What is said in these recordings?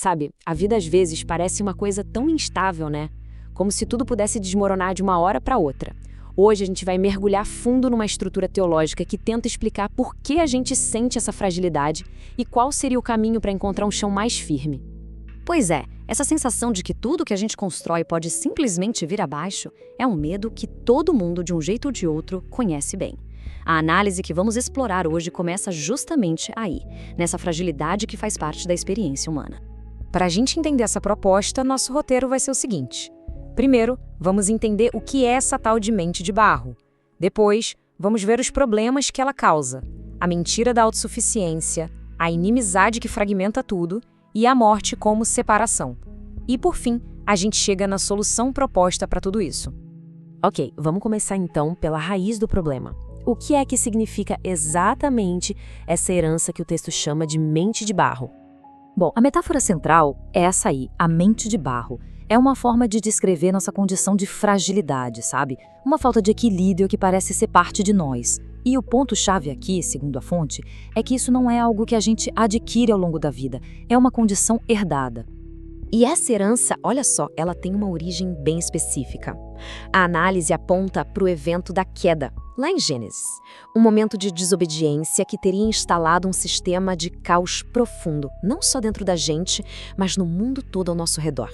Sabe, a vida às vezes parece uma coisa tão instável, né? Como se tudo pudesse desmoronar de uma hora para outra. Hoje a gente vai mergulhar fundo numa estrutura teológica que tenta explicar por que a gente sente essa fragilidade e qual seria o caminho para encontrar um chão mais firme. Pois é, essa sensação de que tudo que a gente constrói pode simplesmente vir abaixo é um medo que todo mundo, de um jeito ou de outro, conhece bem. A análise que vamos explorar hoje começa justamente aí, nessa fragilidade que faz parte da experiência humana. Para a gente entender essa proposta, nosso roteiro vai ser o seguinte. Primeiro, vamos entender o que é essa tal de mente de barro. Depois, vamos ver os problemas que ela causa, a mentira da autossuficiência, a inimizade que fragmenta tudo e a morte como separação. E, por fim, a gente chega na solução proposta para tudo isso. Ok, vamos começar então pela raiz do problema. O que é que significa exatamente essa herança que o texto chama de mente de barro? Bom, a metáfora central é essa aí, a mente de barro. É uma forma de descrever nossa condição de fragilidade, sabe? Uma falta de equilíbrio que parece ser parte de nós. E o ponto-chave aqui, segundo a fonte, é que isso não é algo que a gente adquire ao longo da vida, é uma condição herdada. E essa herança, olha só, ela tem uma origem bem específica. A análise aponta para o evento da queda, lá em Gênesis. Um momento de desobediência que teria instalado um sistema de caos profundo, não só dentro da gente, mas no mundo todo ao nosso redor.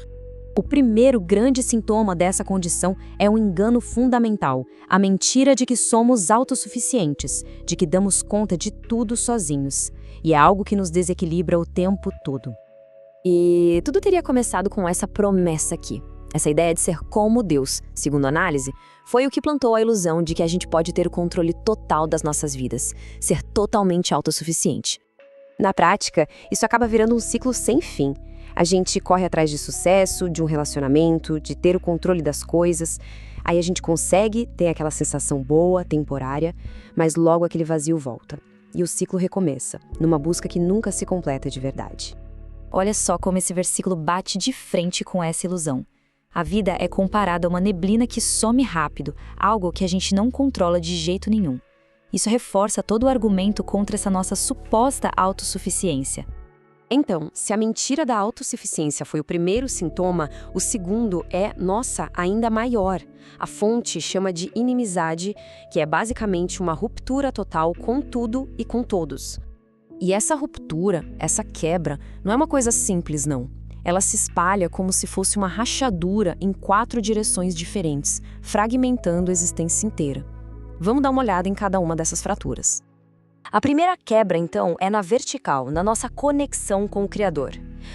O primeiro grande sintoma dessa condição é um engano fundamental, a mentira de que somos autossuficientes, de que damos conta de tudo sozinhos. E é algo que nos desequilibra o tempo todo. E tudo teria começado com essa promessa aqui. Essa ideia de ser como Deus, segundo a análise, foi o que plantou a ilusão de que a gente pode ter o controle total das nossas vidas, ser totalmente autossuficiente. Na prática, isso acaba virando um ciclo sem fim. A gente corre atrás de sucesso, de um relacionamento, de ter o controle das coisas. Aí a gente consegue ter aquela sensação boa, temporária, mas logo aquele vazio volta. E o ciclo recomeça, numa busca que nunca se completa de verdade. Olha só como esse versículo bate de frente com essa ilusão. A vida é comparada a uma neblina que some rápido, algo que a gente não controla de jeito nenhum. Isso reforça todo o argumento contra essa nossa suposta autossuficiência. Então, se a mentira da autossuficiência foi o primeiro sintoma, o segundo é, nossa, ainda maior. A fonte chama de inimizade, que é basicamente uma ruptura total com tudo e com todos. E essa ruptura, essa quebra, não é uma coisa simples, não. Ela se espalha como se fosse uma rachadura em 4 direções diferentes, fragmentando a existência inteira. Vamos dar uma olhada em cada uma dessas fraturas. A primeira quebra, então, é na vertical, na nossa conexão com o Criador.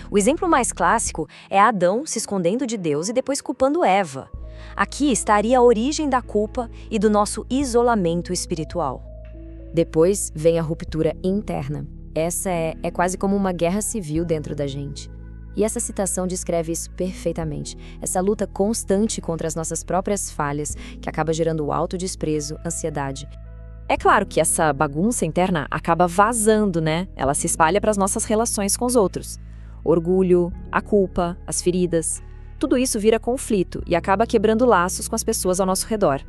O exemplo mais clássico é Adão se escondendo de Deus e depois culpando Eva. Aqui estaria a origem da culpa e do nosso isolamento espiritual. Depois vem a ruptura interna. Essa é quase como uma guerra civil dentro da gente. E essa citação descreve isso perfeitamente. Essa luta constante contra as nossas próprias falhas, que acaba gerando autodesprezo, ansiedade. É claro que essa bagunça interna acaba vazando, né? Ela se espalha para as nossas relações com os outros. Orgulho, a culpa, as feridas. Tudo isso vira conflito e acaba quebrando laços com as pessoas ao nosso redor.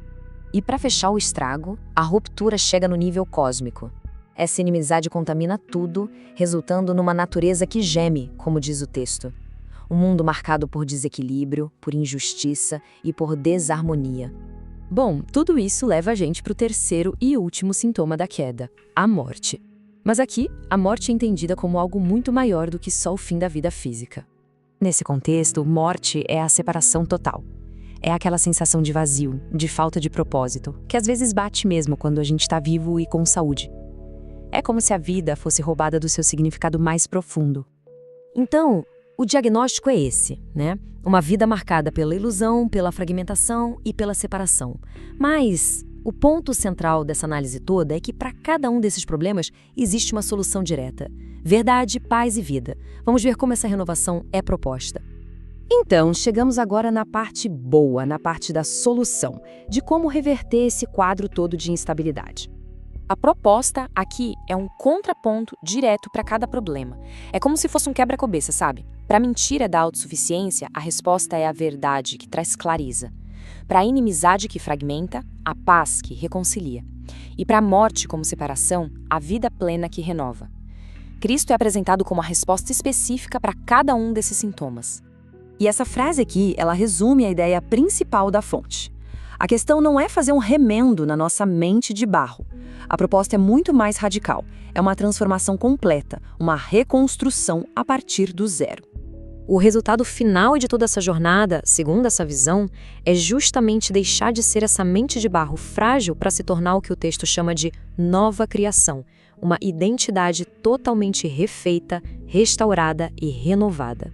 E para fechar o estrago, a ruptura chega no nível cósmico. Essa inimizade contamina tudo, resultando numa natureza que geme, como diz o texto. Um mundo marcado por desequilíbrio, por injustiça e por desarmonia. Bom, tudo isso leva a gente para o terceiro e último sintoma da queda, a morte. Mas aqui, a morte é entendida como algo muito maior do que só o fim da vida física. Nesse contexto, morte é a separação total. É aquela sensação de vazio, de falta de propósito, que às vezes bate mesmo quando a gente está vivo e com saúde. É como se a vida fosse roubada do seu significado mais profundo. Então, o diagnóstico é esse, né? Uma vida marcada pela ilusão, pela fragmentação e pela separação. Mas o ponto central dessa análise toda é que para cada um desses problemas existe uma solução direta. Verdade, paz e vida. Vamos ver como essa renovação é proposta. Então, chegamos agora na parte boa, na parte da solução, de como reverter esse quadro todo de instabilidade. A proposta aqui é um contraponto direto para cada problema. É como se fosse um quebra-cabeça, sabe? Para a mentira da autossuficiência, a resposta é a verdade, que traz clareza. Para a inimizade que fragmenta, a paz que reconcilia. E para a morte como separação, a vida plena que renova. Cristo é apresentado como a resposta específica para cada um desses sintomas. E essa frase aqui, ela resume a ideia principal da fonte. A questão não é fazer um remendo na nossa mente de barro. A proposta é muito mais radical. É uma transformação completa, uma reconstrução a partir do zero. O resultado final de toda essa jornada, segundo essa visão, é justamente deixar de ser essa mente de barro frágil para se tornar o que o texto chama de nova criação, uma identidade totalmente refeita, restaurada e renovada.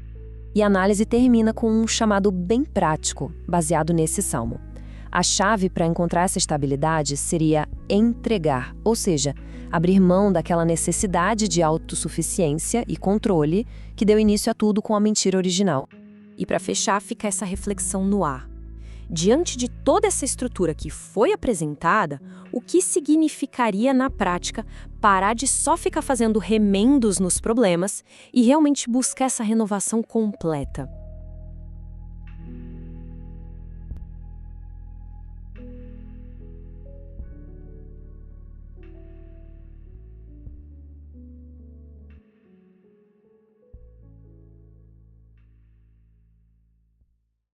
E a análise termina com um chamado bem prático, baseado nesse salmo. A chave para encontrar essa estabilidade seria entregar, ou seja, abrir mão daquela necessidade de autossuficiência e controle que deu início a tudo com a mentira original. E para fechar, fica essa reflexão no ar. Diante de toda essa estrutura que foi apresentada, o que significaria na prática parar de só ficar fazendo remendos nos problemas e realmente buscar essa renovação completa?